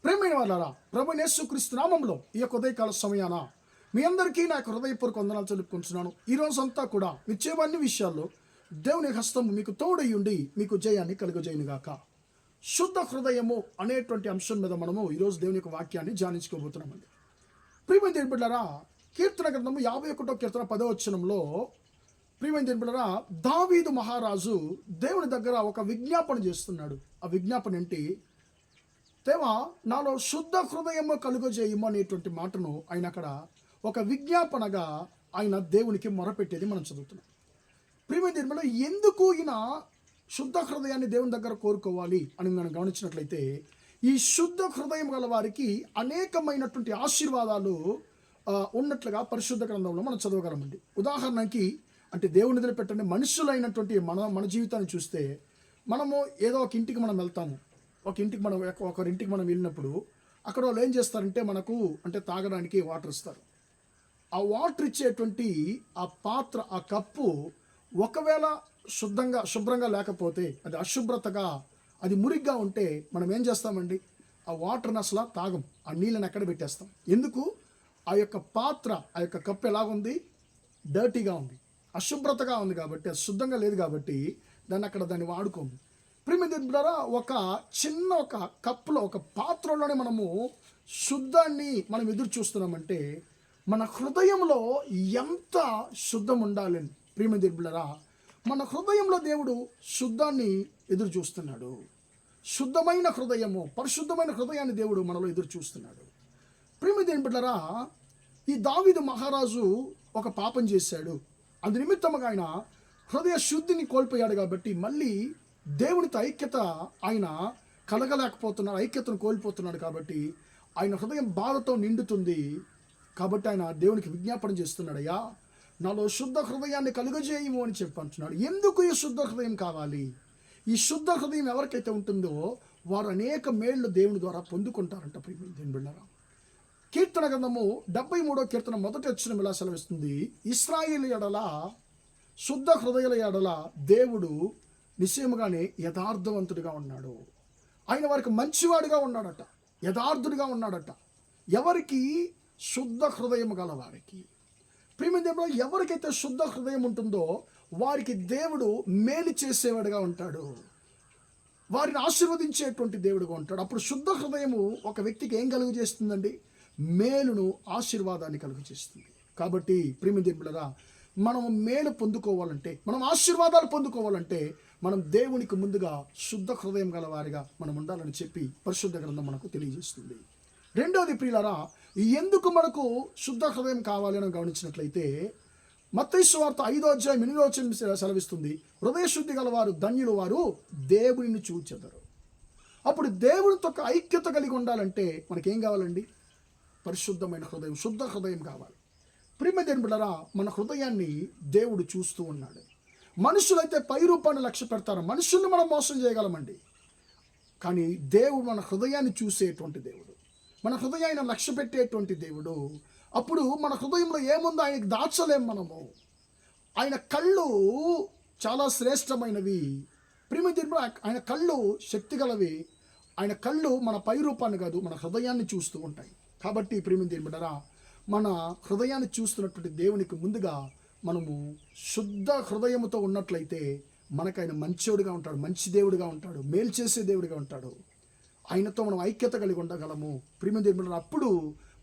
ప్రేమైన వాళ్ళారా, ప్రభువైన యేసుక్రీస్తు నామంలో ఈ యొక్క ఉదయకాల సమయాన మీ అందరికీ నా యొక్క హృదయపూర్వక వందనాలు తెలుపుకుంటున్నాను. ఈ రోజంతా కూడా నిత్యమైన విషయాల్లో దేవుని హస్తం మీకు తోడై ఉండి మీకు జయాన్ని కలుగజేయునుగాక. శుద్ధ హృదయము అనేటువంటి అంశం మీద మనము ఈరోజు దేవుని యొక్క వాక్యాన్ని ధ్యానించుకోబోతున్నామండి. ప్రియమైన దేవుని బిడ్డలారా, కీర్తన గ్రంథము 51వ కీర్తన 10వ వచనంలో ప్రియమైన దేవుని బిడ్డలారా, దావీదు మహారాజు దేవుని దగ్గర ఒక విజ్ఞాపన చేస్తున్నాడు. ఆ విజ్ఞాపన ఏంటి? దేవా, నాలో శుద్ధ హృదయము కలుగజేయము అనేటువంటి మాటను ఆయన అక్కడ ఒక విజ్ఞాపనగా ఆయన దేవునికి మొరపెట్టేది మనం చదువుతున్నాం. ప్రియమైన దేవునిలో ఎందుకు ఈయన శుద్ధ హృదయాన్ని దేవుని దగ్గర కోరుకోవాలి అని మనం గమనించినట్లయితే, ఈ శుద్ధ హృదయం గల వారికి అనేకమైనటువంటి ఆశీర్వాదాలు ఉన్నట్లుగా పరిశుద్ధ గ్రంథంలో మనం చదవగలమండి. ఉదాహరణకి, అంటే దేవుని వదిలిపెట్టండి, మనుషులైనటువంటి మన జీవితాన్ని చూస్తే, మనము ఏదో ఒక ఇంటికి మనం వెళ్తాము. ఒకరింటికి మనం వెళ్ళినప్పుడు అక్కడ వాళ్ళు ఏం చేస్తారంటే, మనకు అంటే తాగడానికి వాటర్ ఇస్తారు. ఆ వాటర్ ఇచ్చేటువంటి ఆ పాత్ర, ఆ కప్పు ఒకవేళ శుభ్రంగా లేకపోతే, అది అశుభ్రతగా, అది మురిగ్గా ఉంటే మనం ఏం చేస్తామండి? ఆ వాటర్ని అసలు తాగం, ఆ నీళ్ళని ఎక్కడ పెట్టేస్తాం. ఎందుకు? ఆ యొక్క పాత్ర, ఆ యొక్క కప్పు ఎలాగుంది? డర్టీగా ఉంది, అశుభ్రతగా ఉంది కాబట్టి, అది శుద్ధంగా లేదు కాబట్టి దాన్ని వాడుకోము. ప్రియమిత్రులారా, ఒక కప్పులో, ఒక పాత్రలోనే మనము శుద్ధాన్ని మనం ఎదురు చూస్తున్నామంటే మన హృదయంలో ఎంత శుద్ధం ఉండాలని. ప్రియమిత్రులారా, మన హృదయంలో దేవుడు శుద్ధాన్ని ఎదురు చూస్తున్నాడు. శుద్ధమైన హృదయము, పరిశుద్ధమైన హృదయాన్ని దేవుడు మనలో ఎదురు చూస్తున్నాడు. ప్రియమిత్రులారా, ఈ దావీదు మహారాజు ఒక పాపం చేశాడు. అందు నిమిత్తముగా ఆయన హృదయ శుద్ధిని కోల్పోయాడు కాబట్టి మళ్ళీ దేవునితో ఐక్యత ఆయన కలగలేకపోతున్నాడు, ఐక్యతను కోల్పోతున్నాడు. కాబట్టి ఆయన హృదయం బాధతో నిండుతుంది. కాబట్టి ఆయన దేవునికి విజ్ఞాపన చేస్తున్నాడు, అయ్యా, నాలో శుద్ధ హృదయాన్ని కలుగజేయము అని అంటున్నాడు. ఎందుకు ఈ శుద్ధ హృదయం కావాలి? ఈ శుద్ధ హృదయం ఎవరికైతే ఉంటుందో వారు అనేక మేళ్లు దేవుని ద్వారా పొందుకుంటారంట. ప్రియమైన దేవుని బిడ్డలారా, కీర్తన గ్రంథము 73వ కీర్తన 1వ వచనం ఇలా సెలవిస్తుంది, ఇశ్రాయేలు ఎడల, శుద్ధ హృదయాల ఎడల దేవుడు నిశ్చయముగానే యథార్థవంతుడిగా ఉన్నాడు. ఆయన వారికి మంచివాడిగా ఉన్నాడట, యథార్థుడిగా ఉన్నాడట. ఎవరికి? శుద్ధ హృదయం గల వారికి. ప్రియమైన దేవుడు, ఎవరికైతే శుద్ధ హృదయం ఉంటుందో వారికి దేవుడు మేలు చేసేవాడిగా ఉంటాడు, వారిని ఆశీర్వదించేటువంటి దేవుడిగా ఉంటాడు. అప్పుడు శుద్ధ హృదయము ఒక వ్యక్తికి ఏం కలుగు చేస్తుందండి? మేలును, ఆశీర్వాదాన్ని కలుగు చేస్తుంది. కాబట్టి ప్రియమైన దేవుడా, మనము మేలు పొందుకోవాలంటే, మనం ఆశీర్వాదాలు పొందుకోవాలంటే మనం దేవునికి ముందుగా శుద్ధ హృదయం గల వారిగా మనం ఉండాలని చెప్పి పరిశుద్ధ గ్రంథం మనకు తెలియజేస్తుంది. రెండవది ప్రియులారా, ఎందుకు మనకు శుద్ధ హృదయం కావాలి అని గమనించినట్లయితే, మత్తయి సువార్త 5వ అధ్యాయం 8వ వచనం సెలవిస్తుంది, హృదయ శుద్ధి గలవారు ధన్యులు, వారు దేవుడిని చూచెదరు. అప్పుడు దేవునితో ఐక్యత కలిగి ఉండాలంటే మనకేం కావాలండి? పరిశుద్ధమైన హృదయం, శుద్ధ హృదయం కావాలి. ప్రియమైన దేవుని బిడ్డలారా, మన హృదయాన్ని దేవుడు చూస్తూ ఉన్నాడు. మనుషులైతే పై రూపాన్ని లక్ష్య పెడతారు, మనుషుల్ని మనం మోసం చేయగలమండి. కానీ దేవుడు మన హృదయాన్ని చూసేటువంటి దేవుడు, మన హృదయాన్ని లక్ష్య పెట్టేటువంటి దేవుడు. అప్పుడు మన హృదయంలో ఏముందో ఆయనకి దాచలేం మనము. ఆయన కళ్ళు చాలా శ్రేష్టమైనవి. ప్రియమైన దేవుని బిడ్డలారా, ఆయన కళ్ళు శక్తిగలవి. ఆయన కళ్ళు మన పై రూపాన్ని కాదు, మన హృదయాన్ని చూస్తూ ఉంటాయి. కాబట్టి ప్రియమైన దేవుని బిడ్డలారా, మన హృదయాన్ని చూస్తున్నటువంటి దేవునికి ముందుగా మనము శుద్ధ హృదయముతో ఉన్నట్లయితే మనకు ఆయన మంచివాడిగా ఉంటాడు, మంచి దేవుడిగా ఉంటాడు, మేలు చేసే దేవుడిగా ఉంటాడు. ఆయనతో మనం ఐక్యత కలిగి ఉండగలము. ప్రియమైన దేవుని బిడ్డలారా, అప్పుడు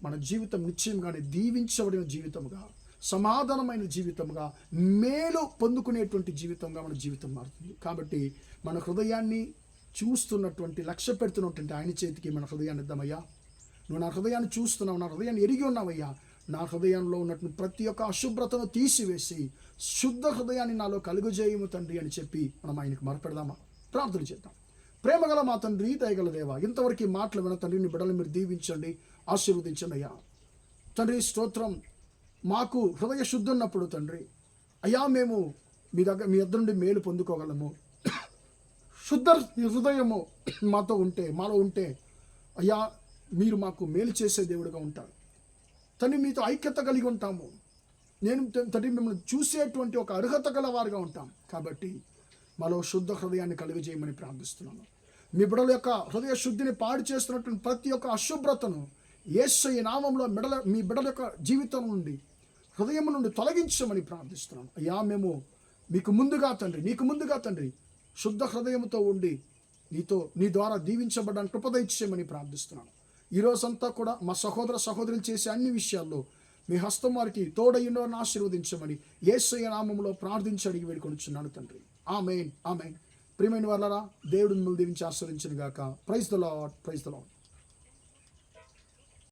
మన జీవితం నిశ్చయంగానే దీవించబడిన జీవితముగా, సమాధానమైన జీవితముగా, మేలు పొందుకునేటువంటి జీవితంగా మన జీవితం మారుతుంది. కాబట్టి మన హృదయాన్ని చూస్తున్నటువంటి, లక్ష్య పెడుతున్నటువంటి ఆయన చేతికి మన హృదయాన్ని ఇద్దామయ్యా. నువ్వు నా హృదయాన్ని చూస్తున్నావు, నా హృదయాన్ని ఎరిగి ఉన్నావయ్యా. నా హృదయంలో ఉన్నటువంటి ప్రతి ఒక్క అశుభ్రతను తీసివేసి శుద్ధ హృదయాన్ని నాలో కలుగజేయము తండ్రి అని చెప్పి మనం ఆయనకు మొరపెడదామా? ప్రార్థన చేద్దాం. ప్రేమగల మా తండ్రి, దయగల దేవా, ఇంతవరకు మాటలు విన తండ్రి, నీ బిడ్డలు మీరు దీవించండి, ఆశీర్వదించండి అయ్యా. తండ్రి స్తోత్రం. మాకు హృదయ శుద్ధి ఉన్నప్పుడు తండ్రి అయ్యా, మేము మీ ఇద్దరు నుండి మేలు పొందుకోగలము. శుద్ధ హృదయము మాలో ఉంటే అయ్యా, మీరు మాకు మేలు చేసే దేవుడిగా ఉంటారు తండ్రి. మీతో ఐక్యత కలిగి ఉంటాము. తండ్రి మిమ్మల్ని చూసేటువంటి ఒక అర్హత గల వారుగా ఉంటాం. కాబట్టి మాలో శుద్ధ హృదయాన్ని కలుగజేయమని ప్రార్థిస్తున్నాను. మీ బిడ్డల యొక్క హృదయ శుద్ధిని పాడు చేస్తున్నటువంటి ప్రతి ఒక్క అశుభ్రతను యేసయ్య నామంలో మీ బిడ్డల యొక్క జీవితం నుండి, హృదయం నుండి తొలగించమని ప్రార్థిస్తున్నాను. అయ్యా, మేము నీకు ముందుగా తండ్రి శుద్ధ హృదయంతో ఉండి నీ ద్వారా దీవించబడ్డానికి కృప దయచేయమని ప్రార్థిస్తున్నాను. ఈరోజంతా కూడా మా సహోదర సహోదరులు చేసే అన్ని విషయాల్లో మీ హస్తం వారికి తోడయ్యుండోని ఆశీర్వదించమని యేసయ్య నామములో ప్రార్థించి అడిగి వేడుకొనుచున్నాను తండ్రి. ఆమేన్, ఆమేన్. ప్రియమైన వారలారా, దేవుడు మిమ్మల్ని దీవించి ఆశీర్వదించును గాక. Praise the lord, praise the lord.